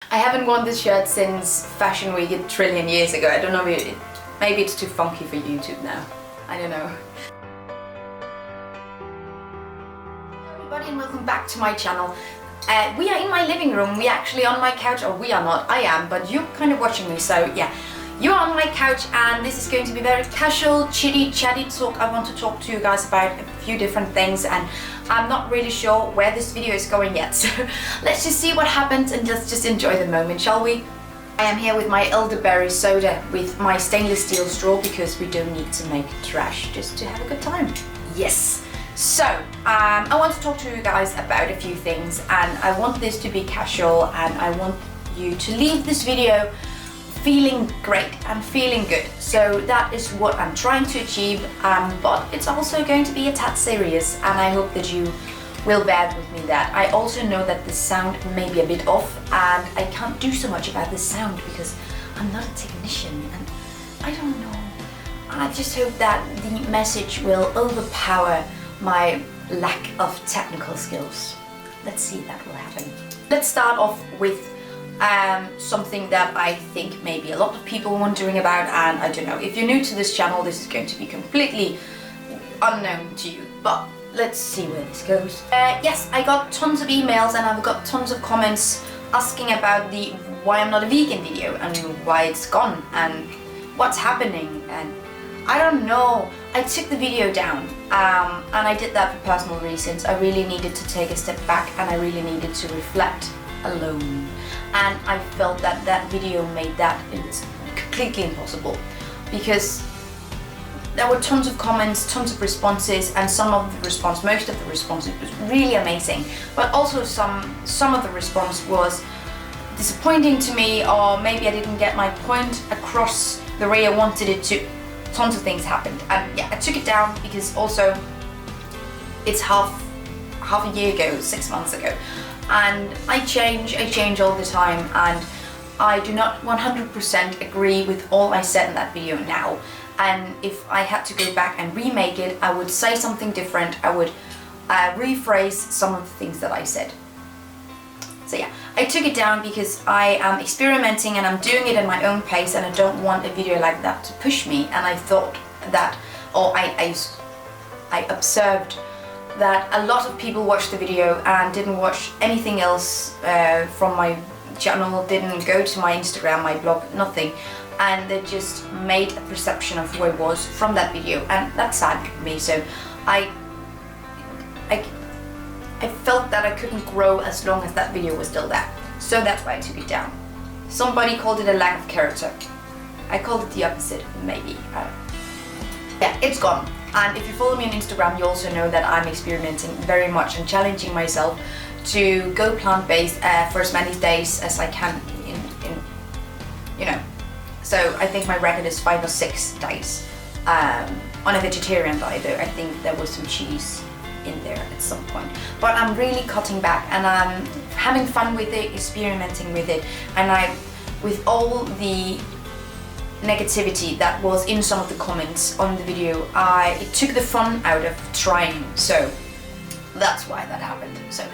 I haven't worn this shirt since Fashion Week a trillion years ago. I don't know, maybe it's too funky for YouTube now. I don't know. Hello everybody and welcome back to my channel. We are in my living room, we're actually on my couch, or we are not, I am, but you're kind of watching me, so yeah. You're on my couch and this is going to be very casual, chitty, chatty talk. I want to talk to you guys about a few different things and I'm not really sure where this video is going yet. So let's just see what happens and let's just enjoy the moment, shall we? I am here with my elderberry soda with my stainless steel straw because we don't need to make trash, just to have a good time. Yes. So, I want to talk to you guys about a few things and I want this to be casual and I want you to leave this video feeling great and feeling good. So that is what I'm trying to achieve, but it's also going to be a tad serious and I hope that you will bear with me that. I also know that the sound may be a bit off and I can't do so much about the sound because I'm not a technician and I don't know. I just hope that the message will overpower my lack of technical skills. Let's see if that will happen. Let's start off with something that I think maybe a lot of people are wondering about, and I don't know, if you're new to this channel this is going to be completely unknown to you, but let's see where this goes. Yes, I got tons of emails and I've got tons of comments asking about the why I'm not a vegan video and why it's gone and what's happening, and I don't know. I took the video down and I did that for personal reasons. I really needed to take a step back and I really needed to reflect alone, and I felt that that video made that completely impossible because there were tons of comments, tons of responses, and most of the responses was really amazing, but also some of the response was disappointing to me, or maybe I didn't get my point across the way I wanted it to. Tons of things happened and yeah, I took it down because also it's half a year ago, 6 months ago, and I change all the time and I do not 100% agree with all I said in that video now, and if I had to go back and remake it I would say something different. I would rephrase some of the things that I said. So yeah, I took it down because I am experimenting and I'm doing it at my own pace and I don't want a video like that to push me, and I thought that, or I observed that a lot of people watched the video and didn't watch anything else from my channel, didn't go to my Instagram, my blog, nothing, and they just made a perception of who I was from that video, and that's sad for me. So I felt that I couldn't grow as long as that video was still there. So that's why I took it down. Somebody called it a lack of character. I called it the opposite, maybe. Yeah, it's gone. And if you follow me on Instagram, you also know that I'm experimenting very much and challenging myself to go plant-based for as many days as I can So I think my record is 5 or 6 days on a vegetarian diet, though. I think there was some cheese in there at some point, but I'm really cutting back and I'm having fun with it, experimenting with it, and with all the negativity that was in some of the comments on the video, it took the fun out of trying, so that's why that happened. So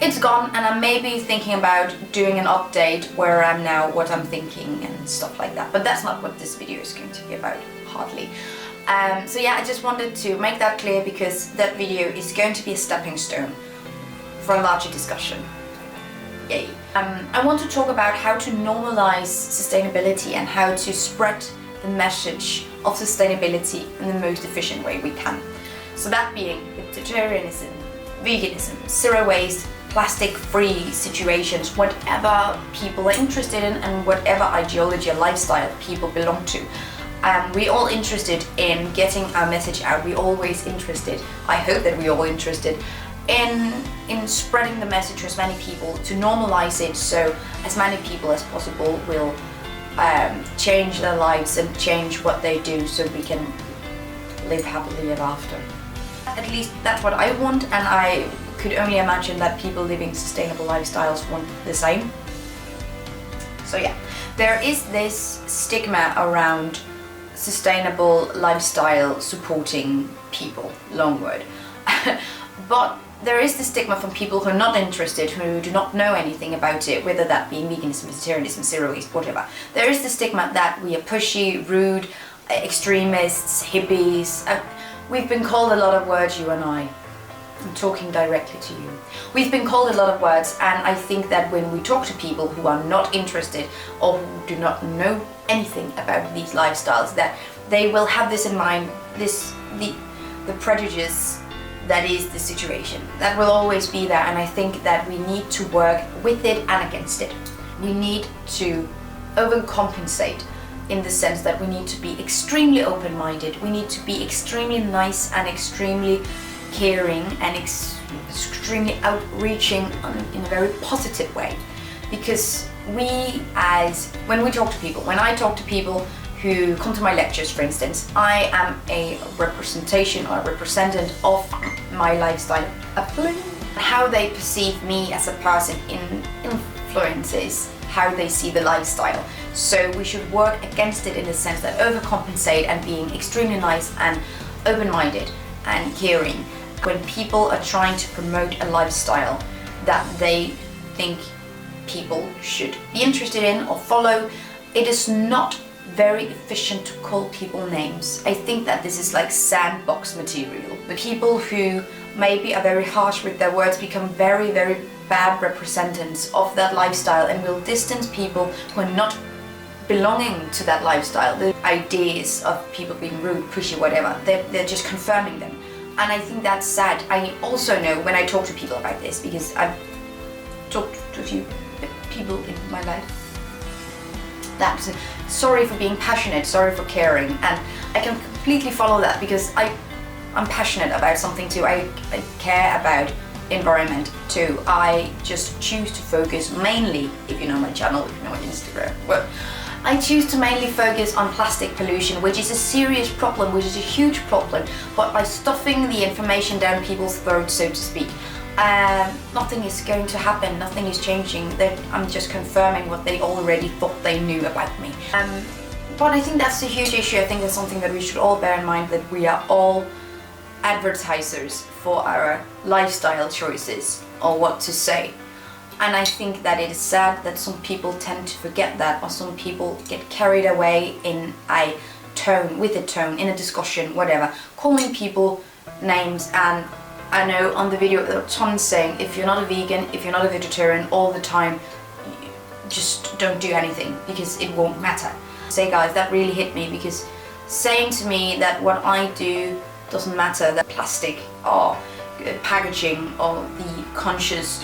it's gone and I'm maybe thinking about doing an update where I'm now, what I'm thinking and stuff like that, but that's not what this video is going to be about, hardly. So yeah, I just wanted to make that clear because that video is going to be a stepping stone for a larger discussion. Yay. I want to talk about how to normalize sustainability and how to spread the message of sustainability in the most efficient way we can. So that being vegetarianism, veganism, zero waste, plastic-free situations, whatever people are interested in and whatever ideology or lifestyle people belong to. We're all interested in getting our message out. We're always interested, I hope that we're all interested in spreading the message to as many people, to normalize it so as many people as possible will change their lives and change what they do so we can live happily ever after. At least that's what I want, and I could only imagine that people living sustainable lifestyles want the same. So yeah, there is this stigma around sustainable lifestyle supporting people, long word. But there is the stigma from people who are not interested, who do not know anything about it, whether that being veganism, vegetarianism, zero waste, whatever. There is the stigma that we are pushy, rude, extremists, hippies. We've been called a lot of words, you and I. I'm talking directly to you. We've been called a lot of words, and I think that when we talk to people who are not interested or who do not know anything about these lifestyles, that they will have this in mind, the prejudice that is the situation. That will always be there, and I think that we need to work with it and against it. We need to overcompensate in the sense that we need to be extremely open-minded, we need to be extremely nice and extremely caring and extremely outreaching in a very positive way. Because when we talk to people, when I talk to people who come to my lectures, for instance, I am a representation or a representative of my lifestyle. How they perceive me as a person influences how they see the lifestyle. So we should work against it in the sense that overcompensate and being extremely nice and open-minded and caring when people are trying to promote a lifestyle that they think people should be interested in or follow. It is not very efficient to call people names. I think that this is like sandbox material. The people who maybe are very harsh with their words become very, very bad representatives of that lifestyle and will distance people who are not belonging to that lifestyle. The ideas of people being rude, pushy, whatever, they're just confirming them. And I think that's sad. I also know when I talk to people about this, because I've talked to a few people in my life, that sorry for being passionate, sorry for caring, and I can completely follow that because I'm passionate about something too. I care about environment too. I just choose to focus mainly, if you know my channel, if you know my Instagram, well, I choose to mainly focus on plastic pollution, which is a serious problem, which is a huge problem, but by stuffing the information down people's throats, so to speak, nothing is going to happen, nothing is changing. I'm just confirming what they already thought they knew about me. But I think that's a huge issue. I think that's something that we should all bear in mind, that we are all advertisers for our lifestyle choices or what to say. And I think that it is sad that some people tend to forget that, or some people get carried away in a tone, in a discussion, whatever, calling people names. And I know on the video there are tons saying, if you're not a vegan, if you're not a vegetarian all the time, just don't do anything because it won't matter. Say guys, that really hit me, because saying to me that what I do doesn't matter, that plastic or packaging or the conscious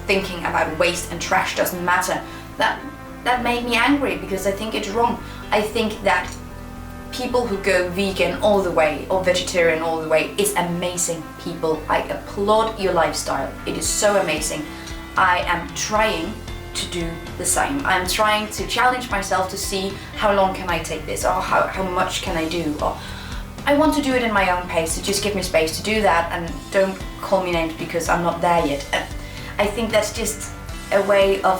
thinking about waste and trash doesn't matter, that made me angry, because I think it's wrong. I think that people who go vegan all the way or vegetarian all the way is amazing people. I applaud your lifestyle. It is so amazing. I am trying to do the same. I'm trying to challenge myself to see how long can I take this, or how much can I do, or I want to do it in my own pace, so just give me space to do that and don't call me names because I'm not there yet. I think that's just a way of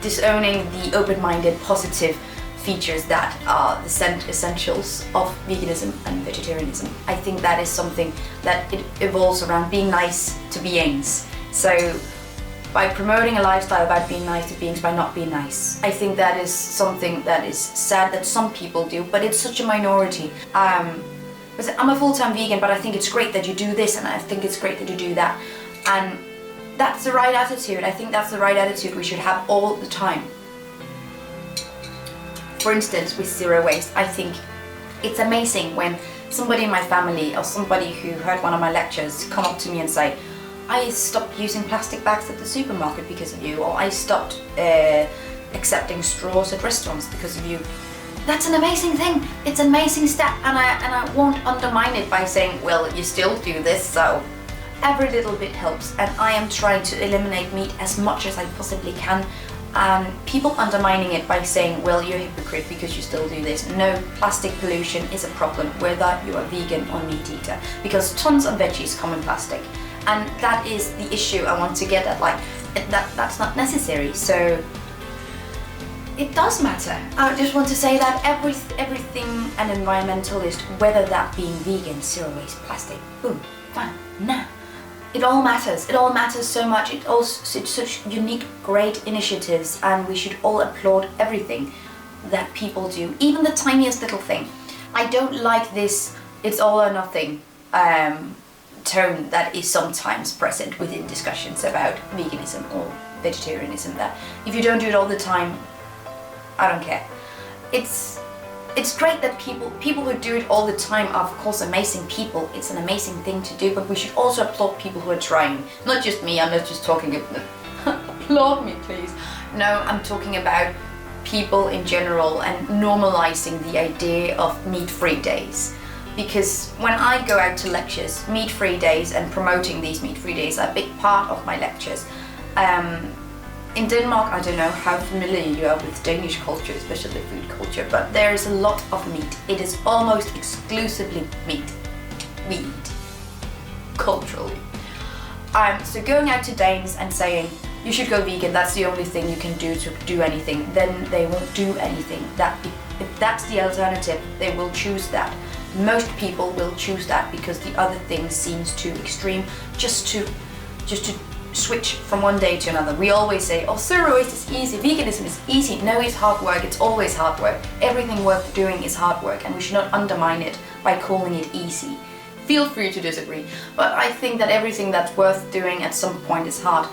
disowning the open-minded, positive features that are the essentials of veganism and vegetarianism. I think that is something that it evolves around being nice to beings. So by promoting a lifestyle about being nice to beings by not being nice, I think that is something that is sad that some people do, but it's such a minority. I'm a full-time vegan, but I think it's great that you do this, and I think it's great that you do that. And that's the right attitude. I think that's the right attitude we should have all the time. For instance, with zero waste, I think it's amazing when somebody in my family or somebody who heard one of my lectures come up to me and say, I stopped using plastic bags at the supermarket because of you, or I stopped accepting straws at restaurants because of you. That's an amazing thing. It's an amazing step, and I won't undermine it by saying, well, you still do this, so every little bit helps. And I am trying to eliminate meat as much as I possibly can. And people undermining it by saying, well, you're a hypocrite because you still do this. No, plastic pollution is a problem whether you are vegan or meat eater, because tons of veggies come in plastic. And that is the issue I want to get at, like, that's not necessary. So it does matter. I just want to say that everything an environmentalist, whether that being vegan, zero waste, plastic, boom, fun. Nah. It all matters. It all matters so much. It's such unique, great initiatives, and we should all applaud everything that people do, even the tiniest little thing. I don't like this "it's all or nothing" tone that is sometimes present within discussions about veganism or vegetarianism, that if you don't do it all the time, I don't care. It's great that people who do it all the time are of course amazing people. It's an amazing thing to do, but we should also applaud people who are trying. Not just me, I'm not just talking about applaud me please. No, I'm talking about people in general and normalizing the idea of meat-free days. Because when I go out to lectures, meat-free days and promoting these meat-free days are a big part of my lectures. In Denmark, I don't know how familiar you are with Danish culture, especially food culture, but there is a lot of meat. It is almost exclusively meat, culturally. So going out to Danes and saying, you should go vegan, that's the only thing you can do to do anything, then they won't do anything. If that's the alternative, they will choose that. Most people will choose that because the other thing seems too extreme just to switch from one day to another. We always say, oh, zero waste is easy, veganism is easy. No, it's hard work, it's always hard work. Everything worth doing is hard work, and we should not undermine it by calling it easy. Feel free to disagree, but I think that everything that's worth doing at some point is hard.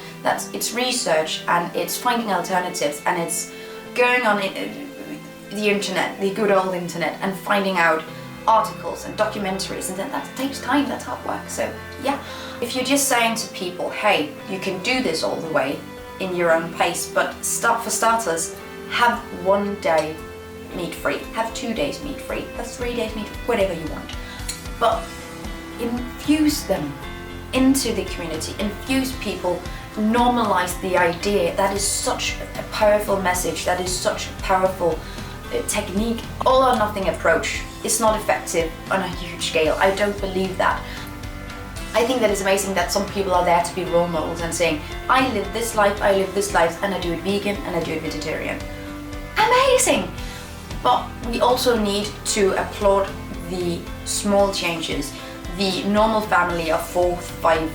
It's research, and it's finding alternatives, and it's going on the internet, the good old internet, and finding out articles and documentaries, and then that takes time, that's hard work. So yeah, if you're just saying to people, hey, you can do this all the way in your own pace, but for starters, have 1 day meat-free, have 2 days meat-free, have 3 days meat-free, whatever you want. But infuse them into the community, infuse people, normalize the idea. That is such a powerful message, that is such a powerful technique. All or nothing approach is not effective on a huge scale. I don't believe that. I think that it's amazing that some people are there to be role models and saying, I live this life, and I do it vegan, and I do it vegetarian. Amazing! But we also need to applaud the small changes, the normal family of 4, 5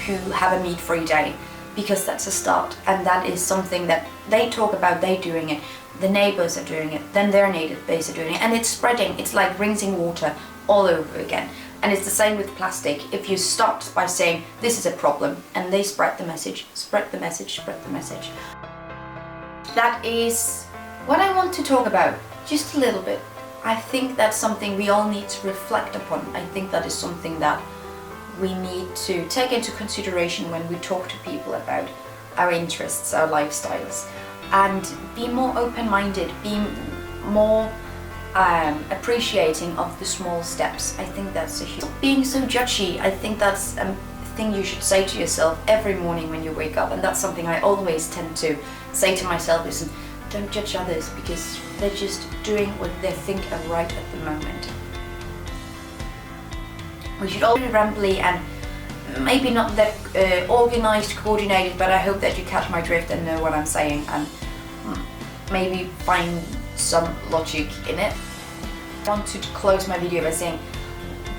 who have a meat-free day, because that's a start, and that is something that they talk about, they doing it, the neighbors are doing it, then their neighbors are doing it, and it's spreading. It's like rinsing water all over again. And it's the same with plastic. If you start by saying this is a problem, and they spread the message, that is what I want to talk about, just a little bit. I think that's something we all need to reflect upon. I think that is something that we need to take into consideration when we talk to people about our interests, our lifestyles, and be more open-minded, be more appreciating of the small steps. I think that's a huge... Being so judgy, I think that's a thing you should say to yourself every morning when you wake up, and that's something I always tend to say to myself, is don't judge others because they're just doing what they think are right at the moment. We should all be rambly and maybe not that organized, coordinated, but I hope that you catch my drift and know what I'm saying, and maybe find some logic in it. I want to close my video by saying,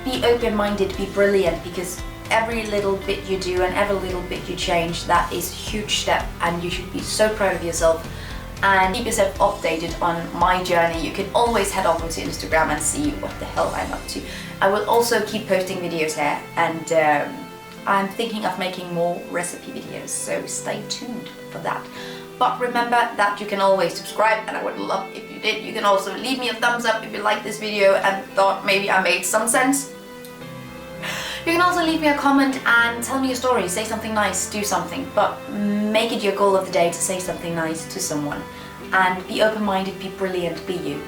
be open-minded, be brilliant, because every little bit you do and every little bit you change, that is a huge step, and you should be so proud of yourself. And keep yourself updated on my journey. You can always head over to Instagram and see what the hell I'm up to. I will also keep posting videos here, and I'm thinking of making more recipe videos, so stay tuned for that. But remember that you can always subscribe, and I would love if you did. You can also leave me a thumbs up if you liked this video and thought maybe I made some sense. You can also leave me a comment and tell me a story, say something nice, do something, but make it your goal of the day to say something nice to someone. And be open-minded, be brilliant, be you.